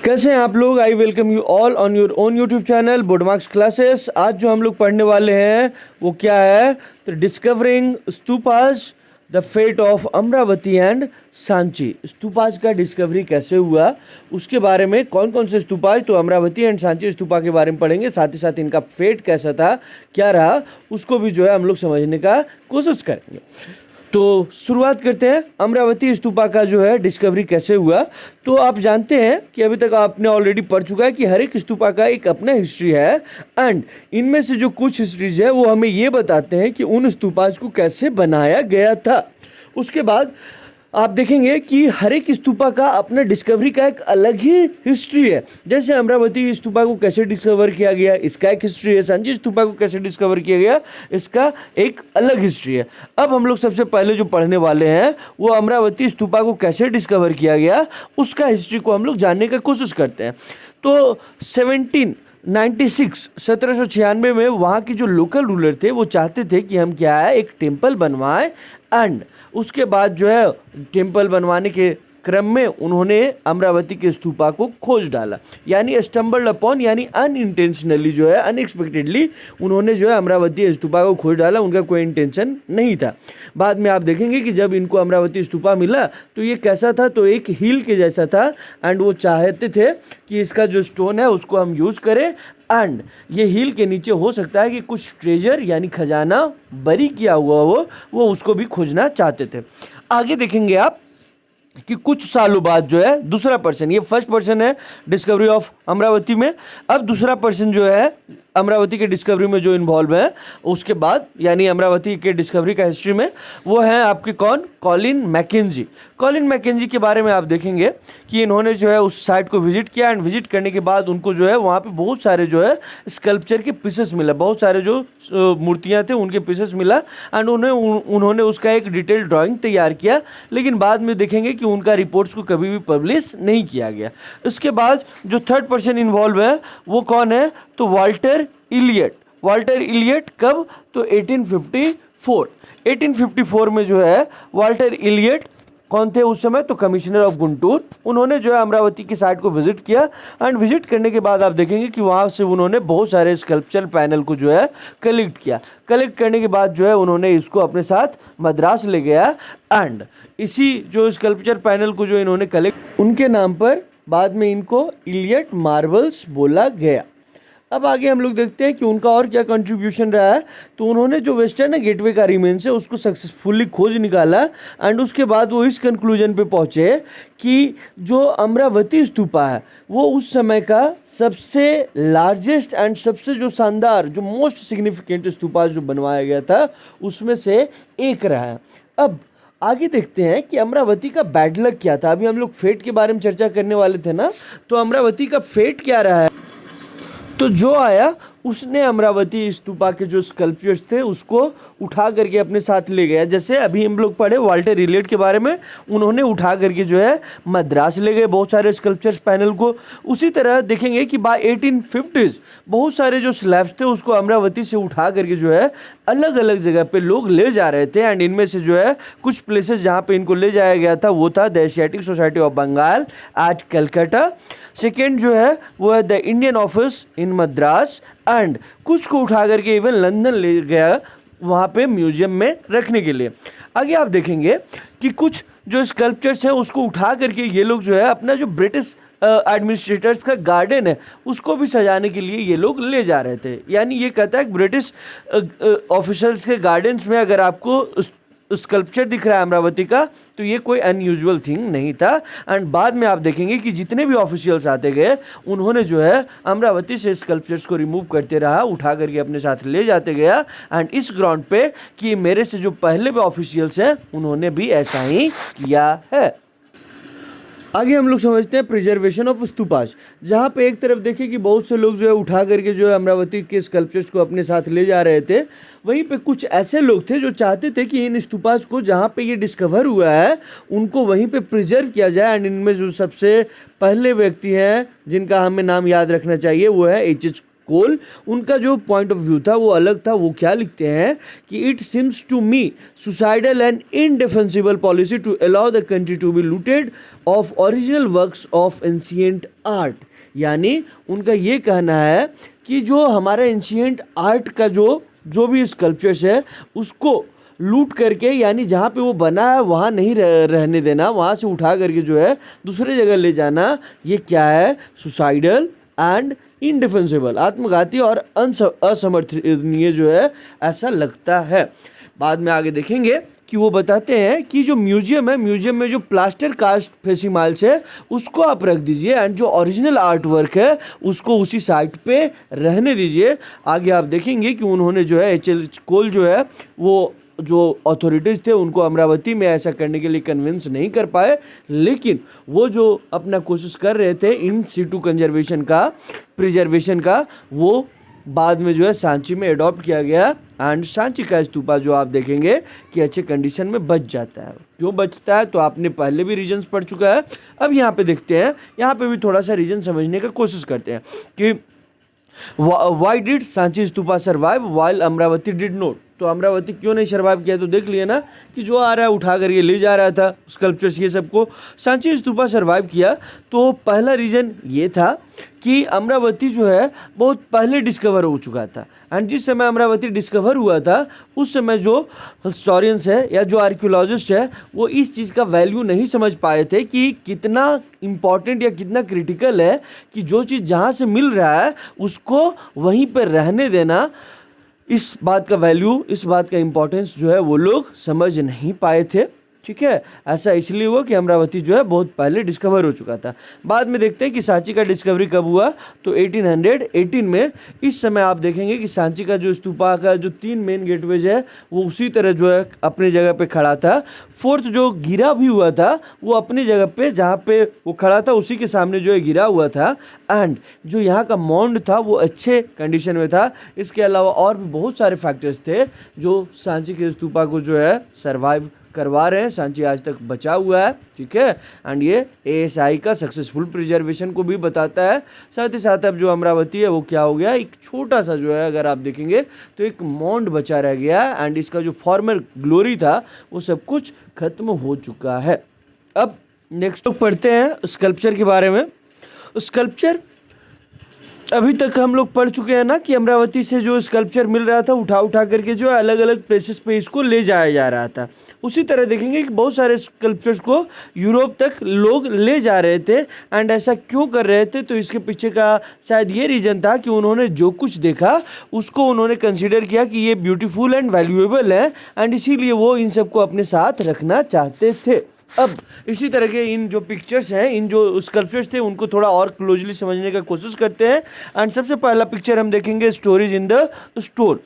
कैसे हैं आप लोग। I welcome you all on your own YouTube channel Bodmarks classes. आज जो हम लोग पढ़ने वाले हैं वो क्या है, तो discovering stupas the fate of Amaravati and Sanchi. Stupas का डिस्कवरी कैसे हुआ उसके बारे में, कौन कौन से स्तूपास, तो अमरावती एंड सांची स्तूपा के बारे में पढ़ेंगे। साथ ही साथ इनका फेट कैसा था, क्या रहा, उसको भी जो है हम लोग समझने का कोशिश करेंगे। तो शुरुआत करते हैं अमरावती स्तूपा का जो है डिस्कवरी कैसे हुआ। तो आप जानते हैं कि अभी तक आपने ऑलरेडी पढ़ चुका है कि हर एक स्तूपा का एक अपना हिस्ट्री है एंड इनमें से जो कुछ हिस्ट्रीज है वो हमें ये बताते हैं कि उन स्तूपास को कैसे बनाया गया था। उसके बाद आप देखेंगे कि हर एक स्तूपा का अपना डिस्कवरी का एक अलग ही हिस्ट्री है। जैसे अमरावती स्तूपा को कैसे डिस्कवर किया गया, इसका एक हिस्ट्री है। सांची स्तूपा को कैसे डिस्कवर किया गया, इसका एक अलग हिस्ट्री है। अब हम लोग सबसे पहले जो पढ़ने वाले हैं वो अमरावती स्तूपा को कैसे डिस्कवर किया गया उसका हिस्ट्री को हम लोग जानने का कोशिश करते हैं। तो 1796 में वहाँ के जो लोकल रूलर थे वो चाहते थे कि हम क्या है, एक टेम्पल बनवाएं एंड उसके बाद जो है टेम्पल बनवाने के क्रम में उन्होंने अमरावती के स्तूपा को खोज डाला, यानी स्टम्बल्ड अपॉन, यानी अनइंटेंशनली जो है, अनएक्सपेक्टेडली उन्होंने जो है अमरावती स्तूपा को खोज डाला। उनका कोई इंटेंशन नहीं था। बाद में आप देखेंगे कि जब इनको अमरावती स्तूपा मिला तो ये कैसा था, तो एक हिल के जैसा था एंड वो चाहते थे कि इसका जो स्टोन है उसको हम यूज़ करें एंड ये हिल के नीचे हो सकता है कि कुछ ट्रेजर यानी खजाना बरी किया हुआ हो, वो उसको भी खोजना चाहते थे। आगे देखेंगे आप कि कुछ सालों बाद जो है दूसरा पर्सन, ये फर्स्ट पर्सन है डिस्कवरी ऑफ अमरावती में, अब दूसरा पर्सन जो है अमरावती के डिस्कवरी में जो इन्वॉल्व है उसके बाद, यानी अमरावती के डिस्कवरी का हिस्ट्री में, वो हैं आपके कौन, कॉलिन मैकेंजी। कॉलिन मैकेंजी के बारे में आप देखेंगे कि इन्होंने जो है उस साइट को विजिट किया एंड विजिट करने के बाद उनको जो है वहाँ पे बहुत सारे जो है स्कल्पचर के पीसेस मिला, बहुत सारे जो मूर्तियाँ थे उनके पीसेस मिला एंड उन्होंने उसका एक डिटेल ड्राइंग तैयार किया। लेकिन बाद में देखेंगे कि उनका रिपोर्ट्स को कभी भी पब्लिश नहीं किया गया। इसके बाद जो थर्ड पर्सन इन्वॉल्व है वो कौन है, तो वाल्टर इलियट। वाल्टर इलियट कब, तो 1854 में जो है वाल्टर इलियट कौन थे उस समय, तो कमिश्नर ऑफ गुंटूर। उन्होंने जो है अमरावती की साइट को विजिट किया एंड विजिट करने के बाद आप देखेंगे कि वहाँ से उन्होंने बहुत सारे स्कल्पचर पैनल को जो है कलेक्ट किया। कलेक्ट करने के बाद जो है उन्होंने इसको अपने साथ मद्रास ले गया एंड इसी जो स्कल्पचर पैनल को जो इन्होंने कलेक्ट, उनके नाम पर बाद में इनको इलियट मार्बल्स बोला गया। अब आगे हम लोग देखते हैं कि उनका और क्या कंट्रीब्यूशन रहा है। तो उन्होंने जो वेस्टर्न गेटवे का रिमेन्स है उसको सक्सेसफुली खोज निकाला एंड उसके बाद वो इस कंक्लूजन पे पहुँचे कि जो अमरावती स्तूपा है वो उस समय का सबसे लार्जेस्ट एंड सबसे जो शानदार, जो मोस्ट सिग्निफिकेंट स्तूपा जो बनवाया गया था उसमें से एक रहा है। अब आगे देखते हैं कि अमरावती का बैड लक क्या था। अभी हम लोग फेट के बारे में चर्चा करने वाले थे ना, तो अमरावती का फेट क्या रहा है, तो जो आया उसने अमरावती स्तूपा के जो स्कल्पचर्स थे उसको उठा करके अपने साथ ले गया। जैसे अभी हम लोग पढ़े वाल्टर इलियट के बारे में, उन्होंने उठा करके जो है मद्रास ले गए बहुत सारे स्कल्पचर्स पैनल को। उसी तरह देखेंगे कि बाय 1850s बहुत सारे जो स्लैब्स थे उसको अमरावती से उठा करके जो है अलग अलग जगह पे लोग ले जा रहे थे एंड इनमें से जो है कुछ प्लेसेस जहाँ पे इनको ले जाया गया था वो था the Asiatic Society of Bengal at Calcutta. Second जो है वो है the Indian office in Madras and कुछ को उठा करके इवन लंदन ले गया वहाँ पे म्यूजियम में रखने के लिए। आगे आप देखेंगे कि कुछ जो स्कल्पचर्स हैं उसको उठा करके ये लोग जो है अपना जो ब्रिटिश एडमिनिस्ट्रेटर्स का गार्डन है उसको भी सजाने के लिए ये लोग ले जा रहे थे। यानी ये कहता है कि ब्रिटिश ऑफिसर्स के गार्डन्स में अगर आपको स्कल्पचर दिख रहा है अमरावती का तो ये कोई अनयूजुअल थिंग नहीं था। एंड बाद में आप देखेंगे कि जितने भी ऑफिशियल्स आते गए उन्होंने जो है अमरावती से स्कल्पचर्स को रिमूव करते रहा, उठा करके अपने साथ ले जाते गया एंड इस ग्राउंड पे कि मेरे से जो पहले भी ऑफिशियल्स हैं उन्होंने भी ऐसा ही किया है। आगे हम लोग समझते हैं प्रिजर्वेशन ऑफ स्तूपास, जहाँ पे एक तरफ देखिए कि बहुत से लोग जो है उठा करके जो है अमरावती के स्कल्पचर्स को अपने साथ ले जा रहे थे, वहीं पे कुछ ऐसे लोग थे जो चाहते थे कि इन स्तूपास को जहाँ पे ये डिस्कवर हुआ है उनको वहीं पे प्रिजर्व किया जाए एंड इनमें जो सबसे पहले व्यक्ति हैं जिनका हमें नाम याद रखना चाहिए वो है एच.एच. कोल, उनका जो पॉइंट ऑफ व्यू था वो अलग था। वो क्या लिखते हैं कि it seems to me suicidal and indefensible policy to allow the country to be looted of original works of ancient art. यानी उनका ये कहना है कि जो हमारा एंशिएंट आर्ट का जो भी स्कल्पचर्स है उसको लूट करके, यानी जहाँ पे वो बना है वहाँ नहीं रहने देना, वहाँ से उठा करके जो है दूसरे जगह ले जाना, ये क्या है? सुसाइडल एंड इनडिफेंसिबल, आत्मघाती और असमर्थनीय जो है, ऐसा लगता है। बाद में आगे देखेंगे कि वो बताते हैं कि जो म्यूजियम है, म्यूजियम में जो प्लास्टर कास्ट फेसिमाइल्स है उसको आप रख दीजिए एंड जो ओरिजिनल आर्ट वर्क है उसको उसी साइट पे रहने दीजिए। आगे आप देखेंगे कि उन्होंने जो है HL कोल जो है वो जो अथॉरिटीज़ थे उनको अमरावती में ऐसा करने के लिए कन्विंस नहीं कर पाए, लेकिन वो जो अपना कोशिश कर रहे थे इन सिटू कंजर्वेशन का, प्रिजर्वेशन का, वो बाद में जो है सांची में अडॉप्ट किया गया एंड सांची का स्तूपा जो आप देखेंगे कि अच्छे कंडीशन में बच जाता है। क्यों बचता है तो आपने पहले भी रीजंस पढ़ चुका है। अब यहाँ पे देखते हैं, यहाँ पे भी थोड़ा सा रीजन समझने का कोशिश करते हैं कि why did Sanchi stupa survive while Amravati did not. तो अमरावती क्यों नहीं सर्वाइव किया? तो देख लिया ना कि जो आ रहा है उठा करके ले जा रहा था स्कल्पचर्स, ये सबको सांची स्तूपा सर्वाइव किया। तो पहला रीज़न ये था कि अमरावती जो है बहुत पहले डिस्कवर हो चुका था एंड जिस समय अमरावती डिस्कवर हुआ था उस समय जो हिस्टोरियंस है या जो आर्कियोलॉजिस्ट है वो इस चीज़ का वैल्यू नहीं समझ पाए थे कि कितना इम्पॉर्टेंट या कितना क्रिटिकल है कि जो चीज़ जहाँ से मिल रहा है उसको वहीं पर रहने देना। इस बात का वैल्यू, इस बात का इम्पोर्टेंस जो है वो लोग समझ नहीं पाए थे। ठीक है, ऐसा इसलिए हुआ कि अमरावती जो है बहुत पहले डिस्कवर हो चुका था। बाद में देखते हैं कि सांची का डिस्कवरी कब हुआ, तो 1818 में। इस समय आप देखेंगे कि सांची का जो स्तूपा का जो 3 मेन गेटवेज है वो उसी तरह जो है अपनी जगह पे खड़ा था। फोर्थ जो गिरा भी हुआ था वो अपनी जगह पे जहाँ पे वो खड़ा था उसी के सामने जो है गिरा हुआ था एंड जो यहाँ का माउंड था वो अच्छे कंडीशन में था। इसके अलावा और भी बहुत सारे फैक्टर्स थे जो सांची के स्तूपा को जो है सर्वाइव करवा रहे हैं। सांची आज तक बचा हुआ है। ठीक है, एंड ये ASI का सक्सेसफुल प्रिजर्वेशन को भी बताता है। साथ ही साथ अब जो अमरावती है वो क्या हो गया, एक छोटा सा जो है अगर आप देखेंगे तो एक माउंट बचा रह गया एंड इसका जो फॉर्मर ग्लोरी था वो सब कुछ खत्म हो चुका है। अब नेक्स्ट लोग पढ़ते हैं स्कल्पचर के बारे में। स्कल्पचर अभी तक हम लोग पढ़ चुके हैं ना कि अमरावती से जो स्कल्पचर मिल रहा था उठा उठा करके जो अलग अलग प्लेसेस पे इसको ले जाया जा रहा था। उसी तरह देखेंगे कि बहुत सारे स्कल्पचर्स को यूरोप तक लोग ले जा रहे थे एंड ऐसा क्यों कर रहे थे, तो इसके पीछे का शायद ये रीज़न था कि उन्होंने जो कुछ देखा उसको उन्होंने कंसिडर किया कि ये ब्यूटीफुल एंड वैल्यूएबल है एंड इसीलिए वो इन सबको अपने साथ रखना चाहते थे। अब इसी तरह के इन जो पिक्चर्स हैं, इन जो स्कल्पचर्स थे उनको थोड़ा और क्लोजली समझने का कोशिश करते हैं एंड सबसे पहला पिक्चर हम देखेंगे stories in the stone.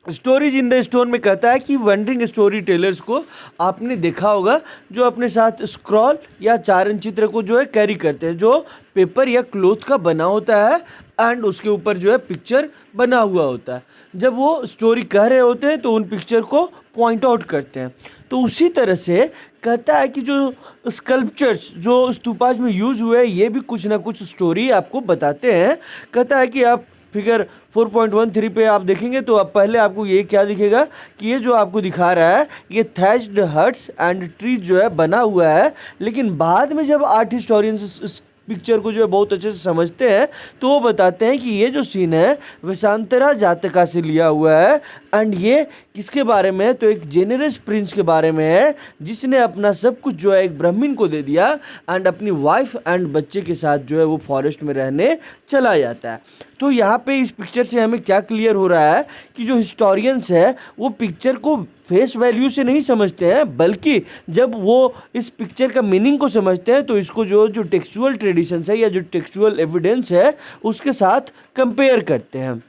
Stories in the stone में कहता है कि वंडरिंग स्टोरी टेलर्स को आपने देखा होगा जो अपने साथ स्क्रॉल या चारण चित्र को जो है कैरी करते हैं, जो पेपर या क्लोथ का बना होता है एंड उसके ऊपर जो है पिक्चर बना हुआ होता है। जब वो स्टोरी कह रहे होते हैं तो उन पिक्चर को पॉइंट आउट करते हैं। तो उसी तरह से कहता है कि जो स्कल्पचर्स जो स्तूपाज में यूज हुए ये भी कुछ ना कुछ स्टोरी आपको बताते हैं। कहता है कि आप फिगर 4.13 पे आप देखेंगे तो अब पहले आपको ये क्या दिखेगा कि ये जो आपको दिखा रहा है ये थैच्ड हट्स एंड ट्रीज जो है बना हुआ है, लेकिन बाद में जब आर्ट हिस्टोरियंस इस पिक्चर को जो है बहुत अच्छे से समझते हैं तो वो बताते हैं कि ये जो सीन है वैशांतरा जातका से लिया हुआ है एंड ये किसके बारे में है, तो एक जेनरस प्रिंस के बारे में है जिसने अपना सब कुछ जो है एक ब्राह्मण को दे दिया एंड अपनी वाइफ एंड बच्चे के साथ जो है वो फॉरेस्ट में रहने चला जाता है। तो यहाँ पे इस पिक्चर से हमें क्या क्लियर हो रहा है कि जो हिस्टोरियंस है वो पिक्चर को फेस वैल्यू से नहीं समझते हैं, बल्कि जब वो इस पिक्चर का मीनिंग को समझते हैं तो इसको जो टेक्सचुअल ट्रेडिशंस है या जो टेक्सचुअल एविडेंस है उसके साथ कंपेयर करते हैं।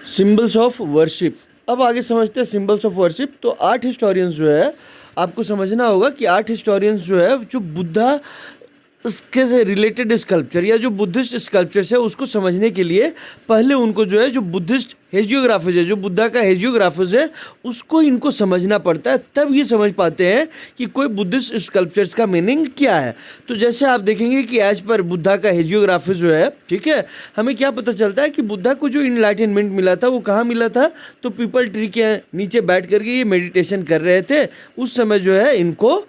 सिंबल्स ऑफ वर्शिप, अब आगे समझते हैं सिंबल्स ऑफ वर्शिप। तो आर्ट हिस्टोरियंस जो है आपको समझना होगा कि आर्ट हिस्टोरियंस जो है जो बुद्धा इसके से रिलेटेड स्कल्पचर या जो बुद्धिस्ट स्कल्पचर्स है उसको समझने के लिए पहले उनको जो है जो बुद्धिस्ट हेजियोग्राफीज है, जो बुद्धा का हेजियोग्राफीज है, उसको इनको समझना पड़ता है, तब ये समझ पाते हैं कि कोई बुद्धिस्ट स्कल्पचर्स का मीनिंग क्या है। तो जैसे आप देखेंगे कि एज पर बुद्धा का हेजियोग्राफी जो है, ठीक है, हमें क्या पता चलता है कि बुद्धा को जो इनलाइटनमेंट मिला था वो कहाँ मिला था, तो पीपल ट्री के नीचे बैठ करके ये मेडिटेशन कर रहे थे, उस समय जो है इनको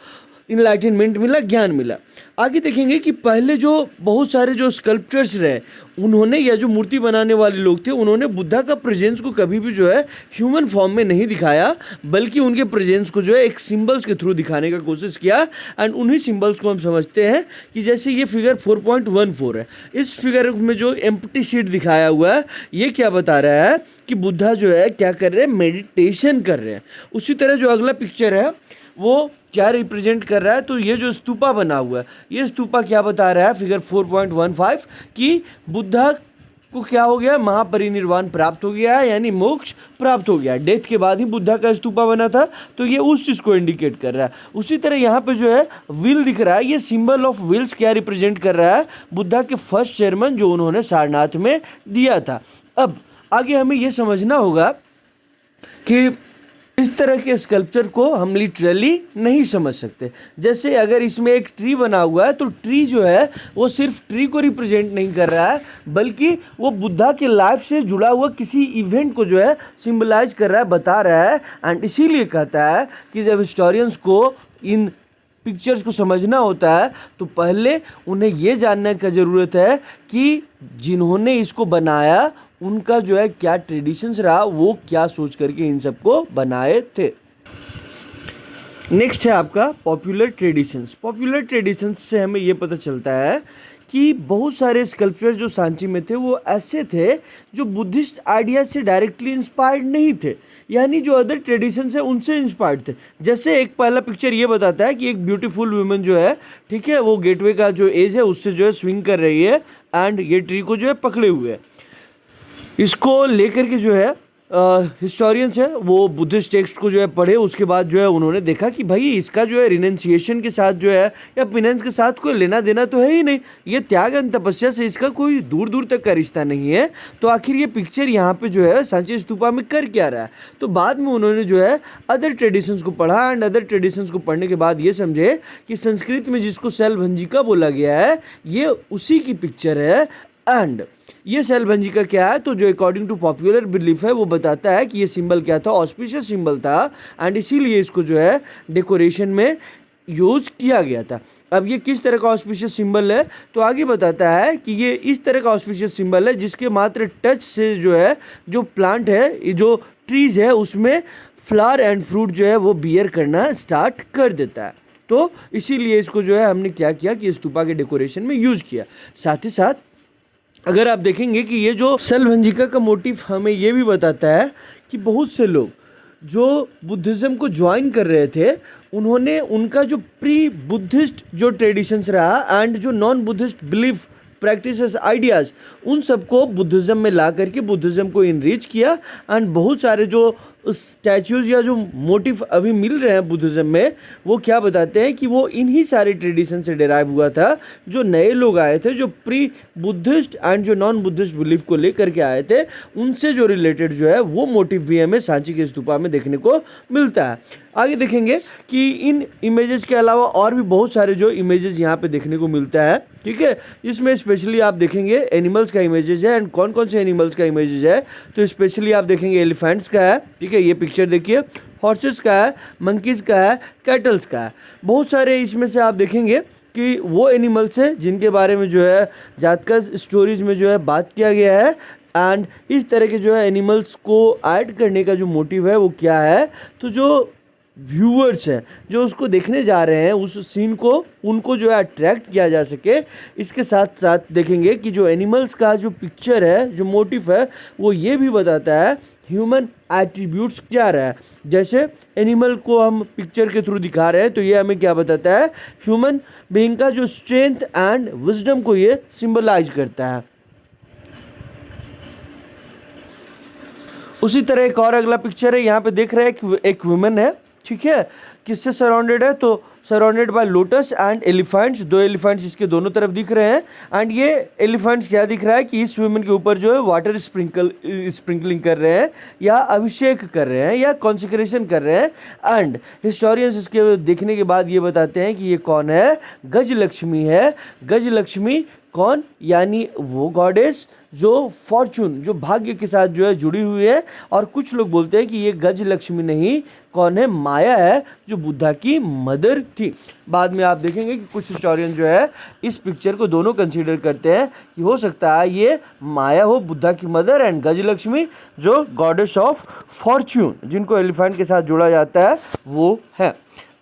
इनलाइटनमेंट मिला, ज्ञान मिला। आगे देखेंगे कि पहले जो बहुत सारे जो स्कल्पचर्स रहे उन्होंने, या जो मूर्ति बनाने वाले लोग थे, उन्होंने बुद्धा का प्रेजेंस को कभी भी जो है ह्यूमन फॉर्म में नहीं दिखाया, बल्कि उनके प्रेजेंस को जो है एक सिंबल्स के थ्रू दिखाने का कोशिश किया। एंड उन्हीं सिंबल्स को हम समझते हैं कि जैसे ये फिगर 4.14 है, इस फिगर में जो एम्प्टी सीट दिखाया हुआ है ये क्या बता रहा है कि बुद्धा जो है क्या कर रहे हैं, मेडिटेशन कर रहे हैं। उसी तरह जो अगला पिक्चर है वो क्या रिप्रेजेंट कर रहा है, तो ये जो स्तूपा बना हुआ है, ये स्तूपा क्या बता रहा है, फिगर 4.15, कि बुद्धा को क्या हो गया, महापरिनिर्वाण प्राप्त हो गया है, यानी मोक्ष प्राप्त हो गया है। डेथ के बाद ही बुद्धा का स्तूपा बना था, तो ये उस चीज़ को इंडिकेट कर रहा है। उसी तरह यहाँ पे जो है व्हील दिख रहा है, ये सिंबल ऑफ व्हील्स क्या रिप्रेजेंट कर रहा है, बुद्धा के फर्स्ट चेयरमैन जो उन्होंने सारनाथ में दिया था। अब आगे हमें ये समझना होगा कि इस तरह के स्कल्पचर को हम लिटरली नहीं समझ सकते। जैसे अगर इसमें एक ट्री बना हुआ है, तो ट्री जो है वो सिर्फ ट्री को रिप्रेजेंट नहीं कर रहा है, बल्कि वो बुद्धा के लाइफ से जुड़ा हुआ किसी इवेंट को जो है सिंबलाइज कर रहा है, बता रहा है। एंड इसीलिए कहता है कि जब हिस्टोरियंस को इन पिक्चर्स को समझना होता है तो पहले उन्हें ये जानने का ज़रूरत है कि जिन्होंने इसको बनाया उनका जो है क्या ट्रेडिशंस रहा, वो क्या सोच करके इन सबको बनाए थे। नेक्स्ट है आपका पॉपुलर ट्रेडिशंस। पॉपुलर ट्रेडिशंस से हमें ये पता चलता है कि बहुत सारे स्कल्पचर जो सांची में थे वो ऐसे थे जो बुद्धिस्ट आइडिया से डायरेक्टली इंस्पायर्ड नहीं थे, यानी जो अदर ट्रेडिशंस है उनसे इंस्पायर्ड थे। जैसे एक पहला पिक्चर ये बताता है कि एक ब्यूटीफुल वुमेन जो है, ठीक है, वो गेटवे का जो एज है उससे जो है स्विंग कर रही है एंड ये ट्री को जो है पकड़े हुए है। इसको लेकर के जो है हिस्टोरियंस है वो बुद्धिस्ट टेक्स्ट को जो है पढ़े, उसके बाद जो है उन्होंने देखा कि भाई इसका जो है रिनेंसिएशन के साथ जो है या पिनेंस के साथ कोई लेना देना तो है ही नहीं, ये त्याग एंड तपस्या से इसका कोई दूर दूर तक का रिश्ता नहीं है, तो आखिर ये पिक्चर यहाँ पे जो है सांची स्तूपा में कर क्या रहा है। तो बाद में उन्होंने जो है अदर ट्रेडिशंस को पढ़ा एंड अदर ट्रेडिशंस को पढ़ने के बाद ये समझे कि संस्कृत में जिसको शैलभंजिका बोला गया है ये उसी की पिक्चर है। एंड ये शैलभंजिका क्या है, तो जो अकॉर्डिंग टू पॉपुलर बिलीफ है वो बताता है कि ये सिंबल क्या था, ऑस्पिशियस सिंबल था एंड इसीलिए इसको जो है डेकोरेशन में यूज किया गया था। अब ये किस तरह का ऑस्पिशियस सिंबल है, तो आगे बताता है कि ये इस तरह का ऑस्पिशियस सिंबल है जिसके मात्र टच से जो है जो प्लांट है, जो ट्रीज है, उसमें फ्लावर एंड फ्रूट जो है वो बियर करना स्टार्ट कर देता है। तो इसीलिए इसको जो है हमने क्या किया कि स्तूपा के डेकोरेशन में यूज किया। साथ ही साथ अगर आप देखेंगे कि ये जो शैलभंजिका का मोटिव हमें ये भी बताता है कि बहुत से लोग जो बुद्धिज़्म को ज्वाइन कर रहे थे उन्होंने उनका जो प्री बुद्धिस्ट जो ट्रेडिशंस रहा एंड जो non Buddhist belief practices ideas उन सबको बुद्धिज़्म में ला करके बुद्धिज़्म को इनरिच किया एंड बहुत सारे जो स्टैचूज़ या जो मोटिव अभी मिल रहे हैं बुद्धिज़्म में वो क्या बताते हैं कि वो इन्हीं सारे ट्रेडिशन से डिराइव हुआ था। जो नए लोग आए थे जो प्री बुद्धिस्ट एंड जो नॉन बुद्धिस्ट बिलीफ को लेकर के आए थे उनसे जो रिलेटेड जो है वो मोटिव भी हमें सांची के स्तूपा में देखने को मिलता है। आगे देखेंगे कि इन इमेजेस के अलावा और भी बहुत सारे जो इमेजेस यहाँ पे देखने को मिलता है, ठीक है, इसमें स्पेशली आप देखेंगे एनिमल्स का इमेजेस है एंड कौन कौन से एनिमल्स का इमेजेस है, तो स्पेशली आप देखेंगे एलिफेंट्स का है, ठीक है, ये पिक्चर देखिए, हॉर्सेस का है, मंकीज़ का है, कैटल्स का है, बहुत सारे इसमें से आप देखेंगे कि वो एनिमल्स है जिनके बारे में जो है जातका स्टोरीज में जो है बात किया गया है। एंड इस तरह के जो है एनिमल्स को ऐड करने का जो मोटिव है वो क्या है, तो जो व्यूअर्स हैं जो उसको देखने जा रहे हैं उस सीन को उनको जो है अट्रैक्ट किया जा सके। इसके साथ साथ देखेंगे कि जो एनिमल्स का जो पिक्चर है जो मोटिव है वो ये भी बताता है ह्यूमन एट्रीब्यूट्स क्या रहा है। जैसे एनिमल को हम पिक्चर के थ्रू दिखा रहे हैं तो ये हमें क्या बताता है, ह्यूमन बीइंग का जो स्ट्रेंथ एंड विजडम को ये सिंबलाइज करता है। उसी तरह एक और अगला पिक्चर है, यहाँ पे देख रहे हैं कि एक वुमेन है, ठीक है, किससे सराउंडेड है, तो surrounded by lotus and elephants, 2 elephants इसके दोनों तरफ दिख रहे हैं। एंड ये एलिफेंट्स क्या दिख रहा है कि इस वुमेन के ऊपर जो है वाटर स्प्रिंकलिंग कर रहे हैं या अभिषेक कर रहे हैं या कॉन्सेक्रेशन कर रहे हैं। एंड हिस्टोरियंस इसके देखने के बाद ये बताते हैं कि ये कौन है, गजलक्ष्मी है। गजलक्ष्मी कौन, यानी वो गॉडेस जो फॉर्चून, जो भाग्य के साथ जो है जुड़ी हुई है। और कुछ लोग बोलते हैं कि ये गजलक्ष्मी नहीं, कौन है, माया है, जो बुद्धा की मदर थी। बाद में आप देखेंगे कि कुछ हिस्टोरियन जो है इस पिक्चर को दोनों कंसीडर करते हैं कि हो सकता है ये माया हो, बुद्धा की मदर, एंड गजलक्ष्मी जो गॉडेस ऑफ फॉर्चून, जिनको एलिफेंट के साथ जोड़ा जाता है, वो है।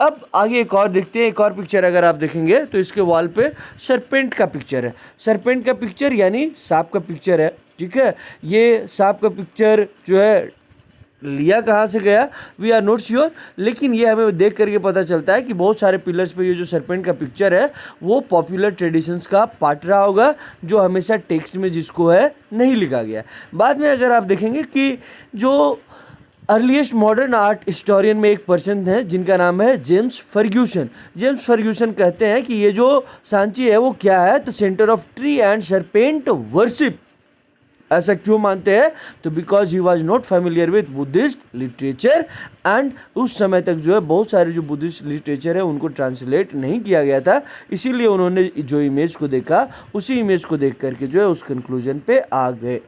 अब आगे एक और देखते हैं, एक और पिक्चर अगर आप देखेंगे तो इसके वॉल पे सरपेंट का पिक्चर है। सरपेंट का पिक्चर यानी सांप का पिक्चर है, ठीक है। ये सांप का पिक्चर जो है लिया कहाँ से गया, वी आर नॉट श्योर, लेकिन ये हमें देख करके पता चलता है कि बहुत सारे पिलर्स पे ये जो सरपेंट का पिक्चर है वो पॉपुलर ट्रेडिशंस का पार्ट रहा होगा, जो हमेशा टेक्स्ट में जिसको है नहीं लिखा गया। बाद में अगर आप देखेंगे कि जो अर्लीस्ट मॉडर्न आर्ट हिस्टोरियन में एक पर्सन है जिनका नाम है जेम्स फर्ग्यूसन। जेम्स फर्ग्यूसन कहते हैं कि ये जो सांची है वो क्या है, तो centre of tree and serpent worship. ऐसा क्यों मानते हैं, तो because he was not familiar with Buddhist literature, and उस समय तक जो है बहुत सारे जो बुद्धिस्ट लिटरेचर है उनको ट्रांसलेट नहीं किया गया था, इसीलिए उन्होंने जो इमेज को देखा उसी इमेज को देख करके जो है उस कंक्लूजन पे आ गए।